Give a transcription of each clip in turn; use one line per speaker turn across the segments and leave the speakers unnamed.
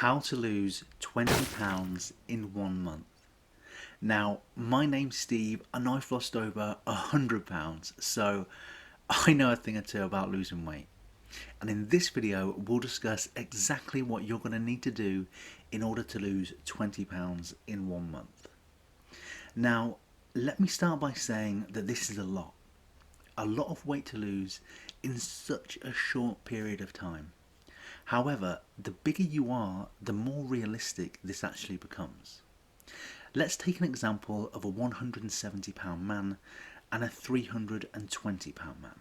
How to lose 20 pounds in 1 month. Now, my name's Steve and I've lost over 100 pounds, so I know a thing or two about losing weight. And in this video, we'll discuss exactly what you're going to need to do in order to lose 20 pounds in 1 month. Now, let me start by saying that this is a lot of weight to lose in such a short period of time. However, the bigger you are, the more realistic this actually becomes. Let's take an example of a 170-pound man and a 320-pound man.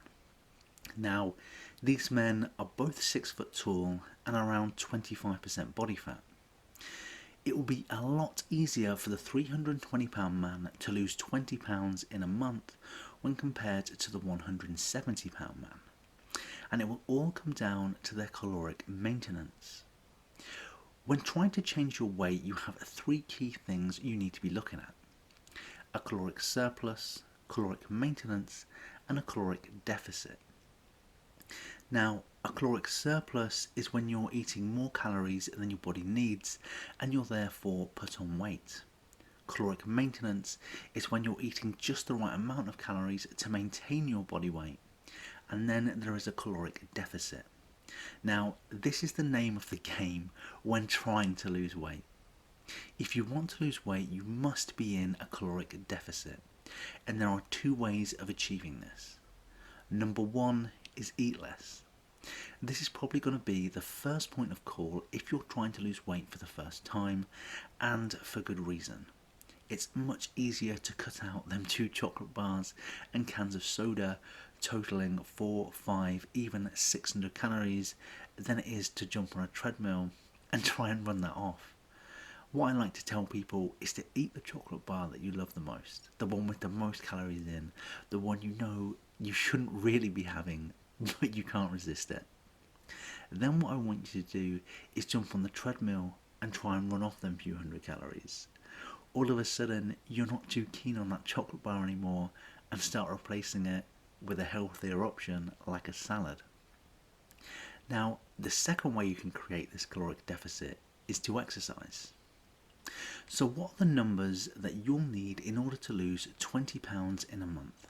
Now, these men are both 6 foot tall and around 25% body fat. It will be a lot easier for the 320-pound man to lose 20 pounds in a month when compared to the 170-pound man. And it will all come down to their caloric maintenance. When trying to change your weight, you have 3 key things you need to be looking at: a caloric surplus, caloric maintenance, and a caloric deficit. Now, a caloric surplus is when you're eating more calories than your body needs and you're therefore put on weight. Caloric maintenance is when you're eating just the right amount of calories to maintain your body weight. And then there is a caloric deficit. Now, this is the name of the game when trying to lose weight. If you want to lose weight, you must be in a caloric deficit. And there are 2 ways of achieving this. Number 1 is eat less. This is probably going to be the first point of call if you're trying to lose weight for the first time, and for good reason. It's much easier to cut out them 2 chocolate bars and cans of soda totaling 4, 5, even 600 calories than it is to jump on a treadmill and try and run that off. What I like to tell people is to eat the chocolate bar that you love the most, the one with the most calories in, the one you know you shouldn't really be having, but you can't resist it. Then what I want you to do is jump on the treadmill and try and run off them few hundred calories. All of a sudden, you're not too keen on that chocolate bar anymore and start replacing it with a healthier option like a salad. Now, the second way you can create this caloric deficit is to exercise. So what are the numbers that you'll need in order to lose 20 pounds in a month?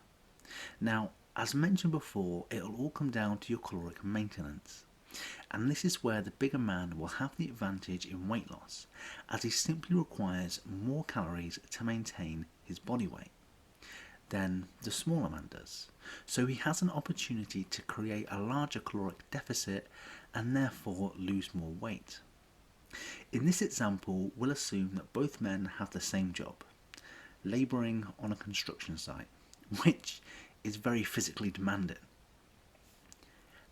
Now, as mentioned before, it'll all come down to your caloric maintenance. And this is where the bigger man will have the advantage in weight loss, as he simply requires more calories to maintain his body weight than the smaller man does. So he has an opportunity to create a larger caloric deficit and therefore lose more weight. In this example, we'll assume that both men have the same job, labouring on a construction site, which is very physically demanding.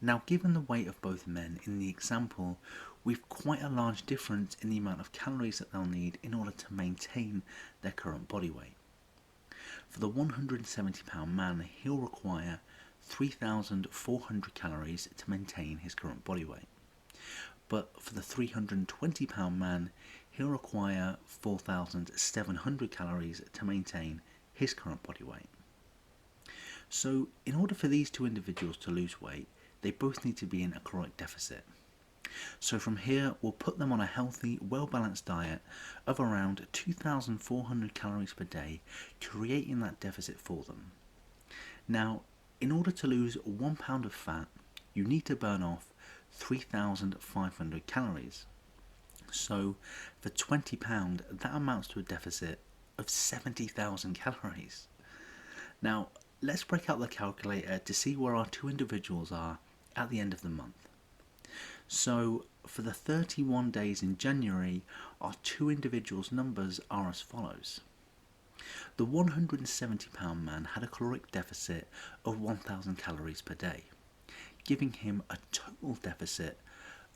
Now, given the weight of both men in the example, we've quite a large difference in the amount of calories that they'll need in order to maintain their current body weight. For the 170-pound man, he'll require 3,400 calories to maintain his current body weight. But for the 320-pound man, he'll require 4,700 calories to maintain his current body weight. So, in order for these 2 individuals to lose weight, they both need to be in a caloric deficit. So from here, we'll put them on a healthy, well-balanced diet of around 2,400 calories per day, creating that deficit for them. Now, in order to lose 1 pound of fat, you need to burn off 3,500 calories. So, for 20 pounds, that amounts to a deficit of 70,000 calories. Now, let's break out the calculator to see where our 2 individuals are at the end of the month. So, for the 31 days in January, our 2 individuals' numbers are as follows. The 170-pound man had a caloric deficit of 1,000 calories per day, giving him a total deficit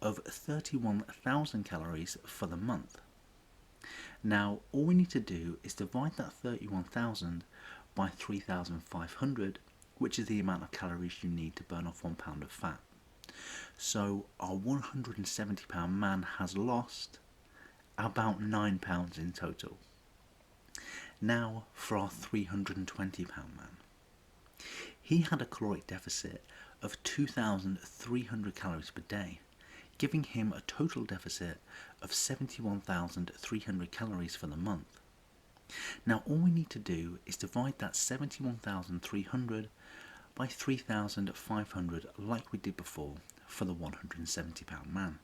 of 31,000 calories for the month. Now, all we need to do is divide that 31,000 by 3,500, which is the amount of calories you need to burn off 1 pound of fat. So our 170-pound man has lost about 9 pounds in total. Now for our 320-pound man. He had a caloric deficit of 2,300 calories per day, giving him a total deficit of 71,300 calories for the month. Now all we need to do is divide that 71,300 by 3,500 like we did before for the 170 pound man.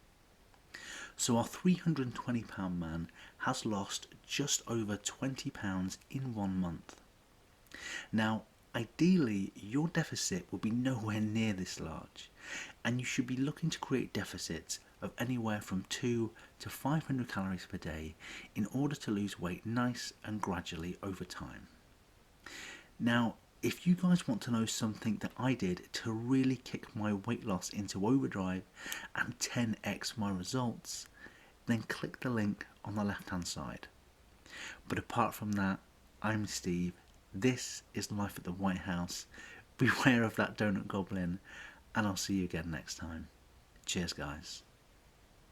So our 320 pound man has lost just over 20 pounds in 1 month. Now ideally your deficit will be nowhere near this large, and you should be looking to create deficits of anywhere from 2 to 500 calories per day in order to lose weight nice and gradually over time. Now if you guys want to know something that I did to really kick my weight loss into overdrive and 10x my results, then click the link on the left hand side. But apart from that, I'm Steve. This is Life at the Whitehouse. Beware of that donut goblin, and I'll see you again next time. Cheers guys.